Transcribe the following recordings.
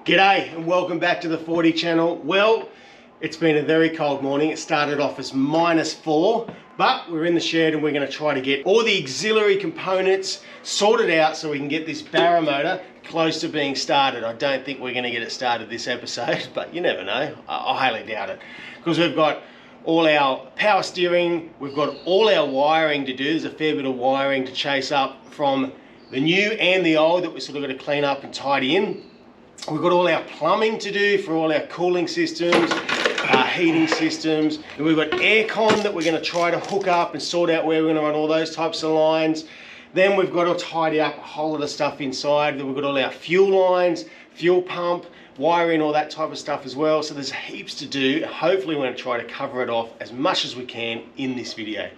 G'day and welcome back to the 40 channel. Well, it's been a very cold morning. It started off as -4, but we're in the shed and we're going to try to get all the auxiliary components sorted out so we can get this BARRA motor close to being started. I don't think we're going to get it started this episode, but you never know. I highly doubt it, because we've got all our power steering, we've got all our wiring to do. There's a fair bit of wiring to chase up from the new and the old that we're sort of got to clean up and tidy in. We've got all our plumbing to do for all our cooling systems, heating systems, and we've got aircon that we're going to try to hook up and sort out where we're going to run all those types of lines. Then we've got to tidy up a whole lot of stuff inside. Then we've got all our fuel lines, fuel pump, wiring, all that type of stuff as well. So there's heaps to do. Hopefully we're going to try to cover it off as much as we can in this video.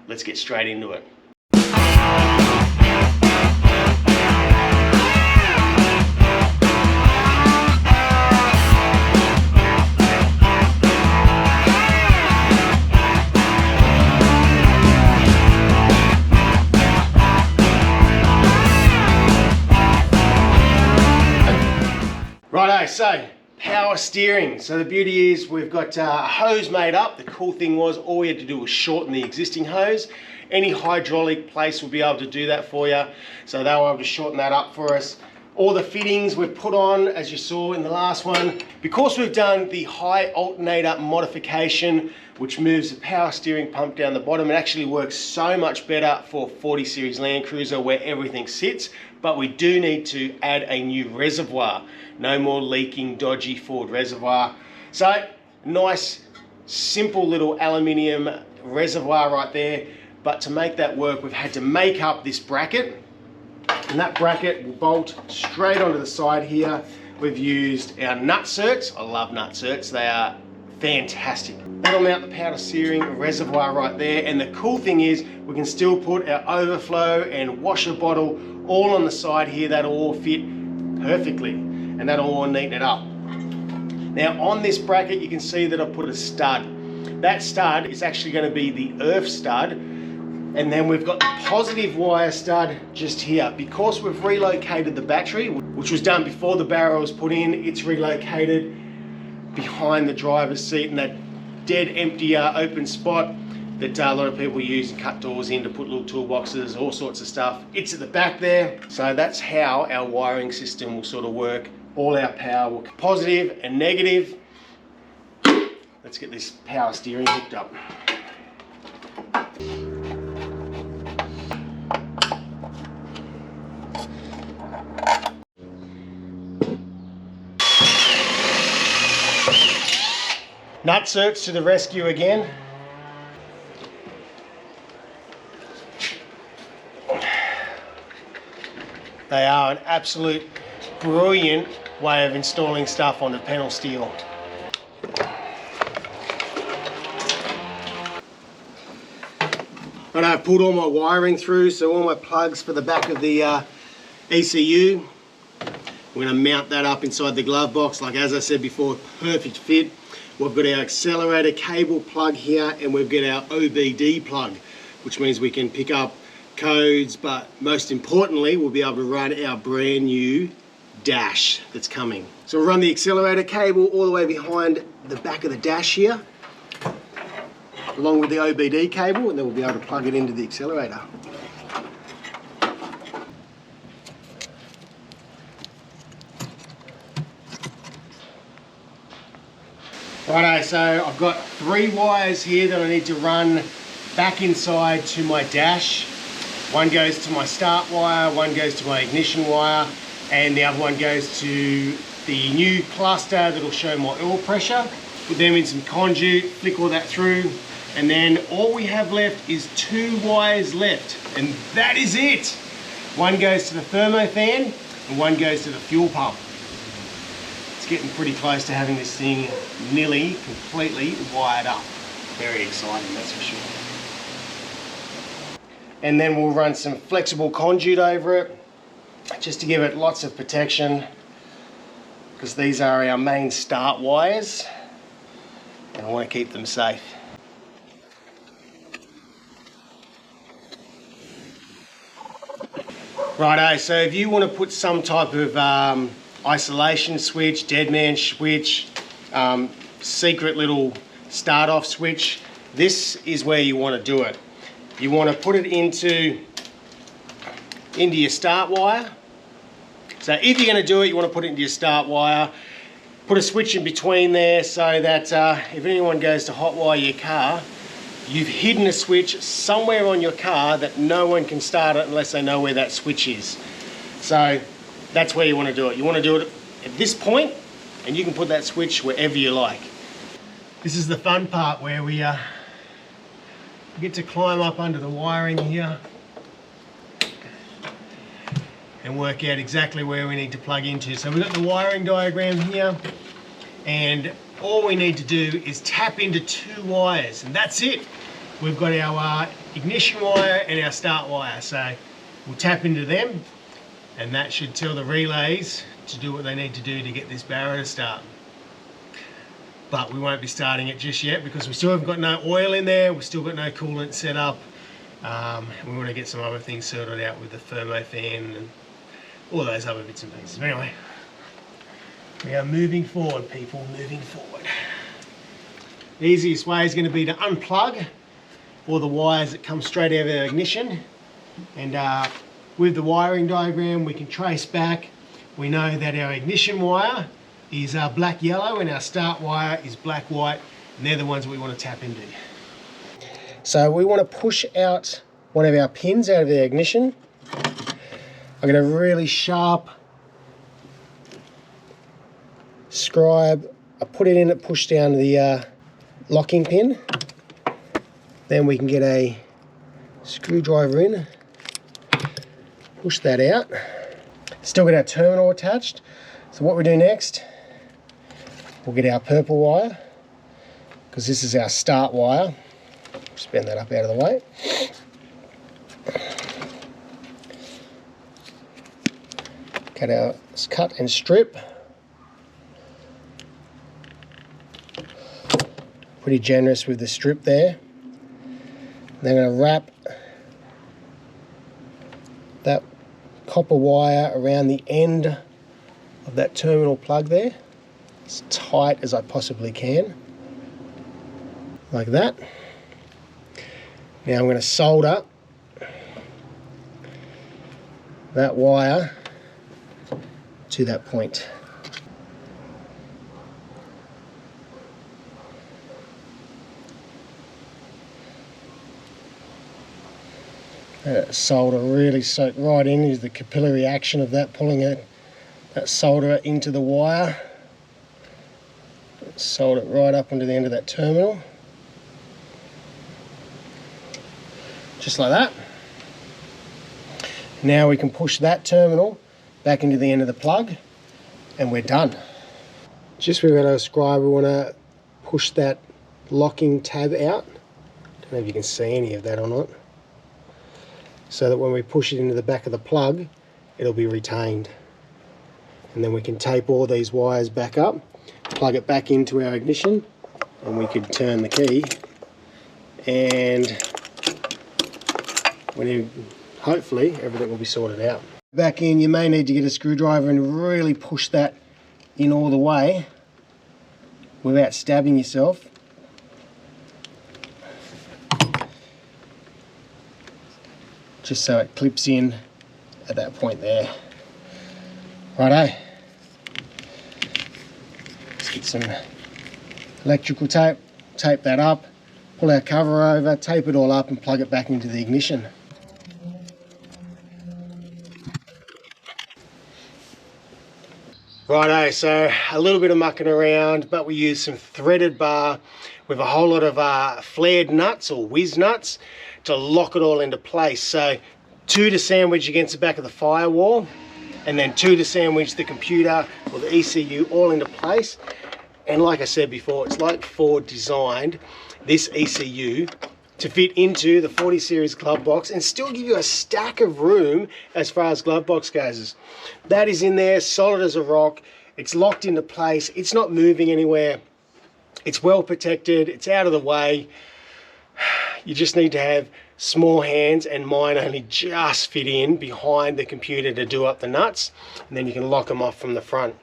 Let's get straight into it. Righto, so power steering. So the beauty is we've got a hose made up. The cool thing was all we had to do was shorten the existing hose. Any hydraulic place will be able to do that for you. So they were able to shorten that up for us. All the fittings we've put on, as you saw in the last one. Because we've done the high alternator modification, which moves the power steering pump down the bottom, it actually works so much better for 40 series Landcruiser where everything sits. But we do need to add a new reservoir. No more leaking, dodgy Ford reservoir. So, nice, simple little aluminium reservoir right there. But to make that work, we've had to make up this bracket. And that bracket will bolt straight onto the side here. We've used our nut certs. I love nut certs. They are fantastic. That'll mount the power steering reservoir right there. And the cool thing is we can still put our overflow and washer bottle all on the side here. That'll all fit perfectly, and that'll all neaten it up. Now on this bracket you can see that I've put a stud. That stud is actually going to be the earth stud, and then we've got the positive wire stud just here. Because we've relocated the battery, which was done before the BARRA was put in, it's relocated behind the driver's seat in that dead empty open spot that a lot of people use and cut doors in to put little toolboxes, all sorts of stuff. It's at the back there. So that's how our wiring system will sort of work. All our power will positive and negative. Let's get this power steering hooked up. Nut certs to the rescue again. They are an absolute brilliant way of installing stuff on the panel steel. And I've pulled all my wiring through, so all my plugs for the back of the ECU. We're going to mount that up inside the glove box, like as I said before, perfect fit. We've got our accelerator cable plug here, and we've got our OBD plug, which means we can pick up codes, but most importantly we'll be able to run our brand new dash that's coming. So we'll run the accelerator cable all the way behind the back of the dash here, along with the OBD cable, and then we'll be able to plug it into the accelerator. Righto, so I've got 3 wires here that I need to run back inside to my dash. One goes to my start wire, one goes to my ignition wire, and the other one goes to the new cluster that'll show my oil pressure. Put them in some conduit, flick all that through, and then all we have left is 2 wires left, and that is it. One goes to the thermo fan and one goes to the fuel pump. It's getting pretty close to having this thing nearly completely wired up. Very exciting, that's for sure. And then we'll run some flexible conduit over it just to give it lots of protection, because these are our main start wires and I want to keep them safe. Righto, so if you want to put some type of isolation switch, dead man switch, secret little start off switch. This is where you want to do it. You want to put it into your start wire. So if you're going to do it, you want to put it into your start wire. Put a switch in between there so that if anyone goes to hotwire your car, you've hidden a switch somewhere on your car that no one can start it unless they know where that switch is. So that's where you want to do it. You want to do it at this point, and you can put that switch wherever you like. This is the fun part where we get to climb up under the wiring here and work out exactly where we need to plug into. So we've got the wiring diagram here, and all we need to do is tap into 2 wires, and that's it. We've got our ignition wire and our start wire. So we'll tap into them, and that should tell the relays to do what they need to do to get this Barra to start. But we won't be starting it just yet because we still haven't got no oil in there, we've still got no coolant set up. We want to get some other things sorted out with the thermo fan and all those other bits and pieces. But anyway, we are moving forward, people, moving forward. The easiest way is going to be to unplug all the wires that come straight out of our ignition, and with the wiring diagram we can trace back. We know that our ignition wire is black yellow and our start wire is black white, and they're the ones we want to tap into. So we want to push out one of our pins out of the ignition. I'm going to really sharp scribe. I put it in, it push down the locking pin. Then we can get a screwdriver in, push that out. Still got our terminal attached. So what we do next, we'll get our purple wire, because this is our start wire. Just bend that up out of the way. Cut and strip. Pretty generous with the strip there. Then I'm going to wrap that copper wire around the end of that terminal plug there, as tight as I possibly can, like that. Now I'm going to solder that wire to that point. Solder really soak right in, is the capillary action of that, pulling that solder into the wire. Solder it right up onto the end of that terminal. Just like that. Now we can push that terminal back into the end of the plug, and we're done. Just with our scribe, we want to push that locking tab out. Don't know if you can see any of that or not. So that when we push it into the back of the plug, it'll be retained. And then we can tape all these wires back up, plug it back into our ignition, and we could turn the key, and hopefully everything will be sorted out. Back in, you may need to get a screwdriver and really push that in all the way without stabbing yourself. Just so it clips in at that point there. Righto. Let's get some electrical tape, tape that up, pull our cover over, tape it all up and plug it back into the ignition. Righto, so a little bit of mucking around, but we use some threaded bar with a whole lot of flared nuts or whiz nuts to lock it all into place. So 2 to sandwich against the back of the firewall, and then 2 to sandwich the computer or the ECU all into place. And like I said before, it's like Ford designed this ECU to fit into the 40 series glove box and still give you a stack of room as far as glove box goes. That is in there, solid as a rock. It's locked into place. It's not moving anywhere. It's well protected. It's out of the way. You just need to have small hands, and mine only just fit in behind the computer to do up the nuts, and then you can lock them off from the front.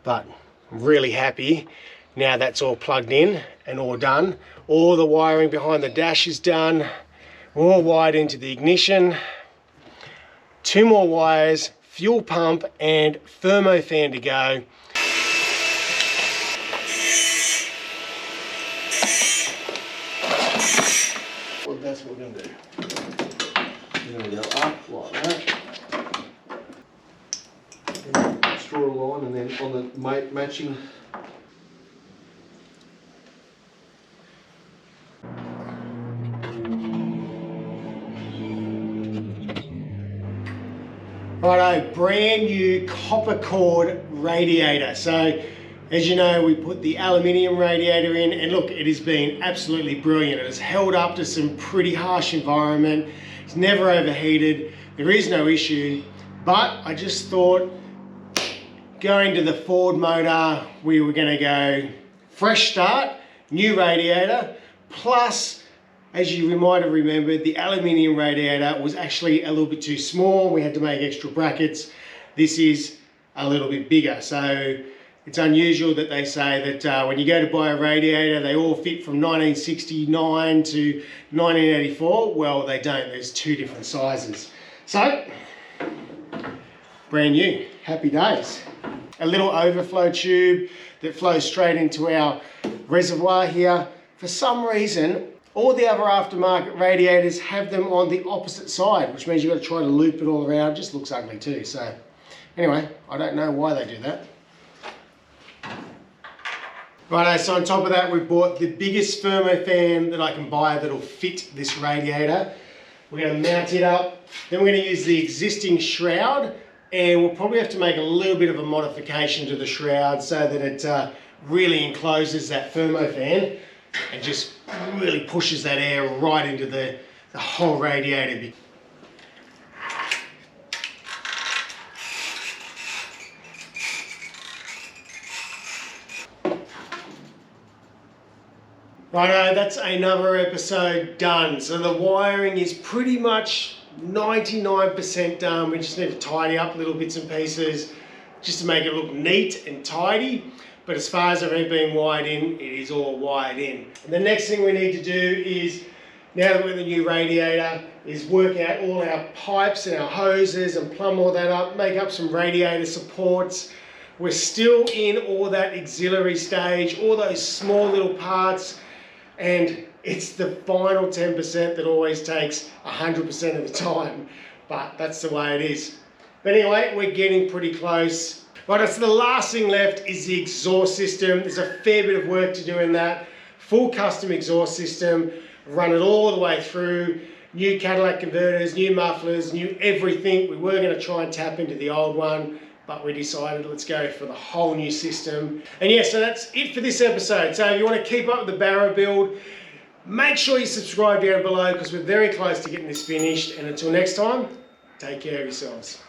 But I'm really happy now that's all plugged in and all done. All the wiring behind the dash is done. We're all wired into the ignition. 2 more wires, fuel pump and thermo fan to go. Well, that's what we're going to do. We're going to go up like that. Just draw a line, and then on the matching. Righto, brand new copper cord radiator. So as you know, we put the aluminium radiator in, and look, it has been absolutely brilliant. It has held up to some pretty harsh environment. It's never overheated. There is no issue, but I just thought going to the Ford motor, we were going to go fresh start, new radiator, plus, as you might have remembered, the aluminium radiator was actually a little bit too small. We had to make extra brackets. This is a little bit bigger. So it's unusual that they say that when you go to buy a radiator, they all fit from 1969 to 1984. Well, they don't. There's 2 different sizes. So, brand new. Happy days. A little overflow tube that flows straight into our reservoir here. For some reason, all the other aftermarket radiators have them on the opposite side, which means you've got to try to loop it all around. It just looks ugly too. So anyway, I don't know why they do that. Righto, so on top of that, we've bought the biggest thermo fan that I can buy that'll fit this radiator. We're going to mount it up. Then we're going to use the existing shroud, and we'll probably have to make a little bit of a modification to the shroud so that it really encloses that thermo fan and just really pushes that air right into the whole radiator. Righto, that's another episode done. So the wiring is pretty much 99% done. We just need to tidy up little bits and pieces just to make it look neat and tidy. But as far as everything being wired in, it is all wired in. And the next thing we need to do is, now that we're in the new radiator, is work out all our pipes and our hoses and plumb all that up, make up some radiator supports. We're still in all that auxiliary stage, all those small little parts, and it's the final 10% that always takes 100% of the time. But that's the way it is. But anyway, we're getting pretty close. Right, so the last thing left is the exhaust system. There's a fair bit of work to do in that. Full custom exhaust system, run it all the way through. New Cadillac converters, new mufflers, new everything. We were going to try and tap into the old one, but we decided let's go for the whole new system. And yeah, so that's it for this episode. So if you want to keep up with the Barra build, make sure you subscribe down below because we're very close to getting this finished. And until next time, take care of yourselves.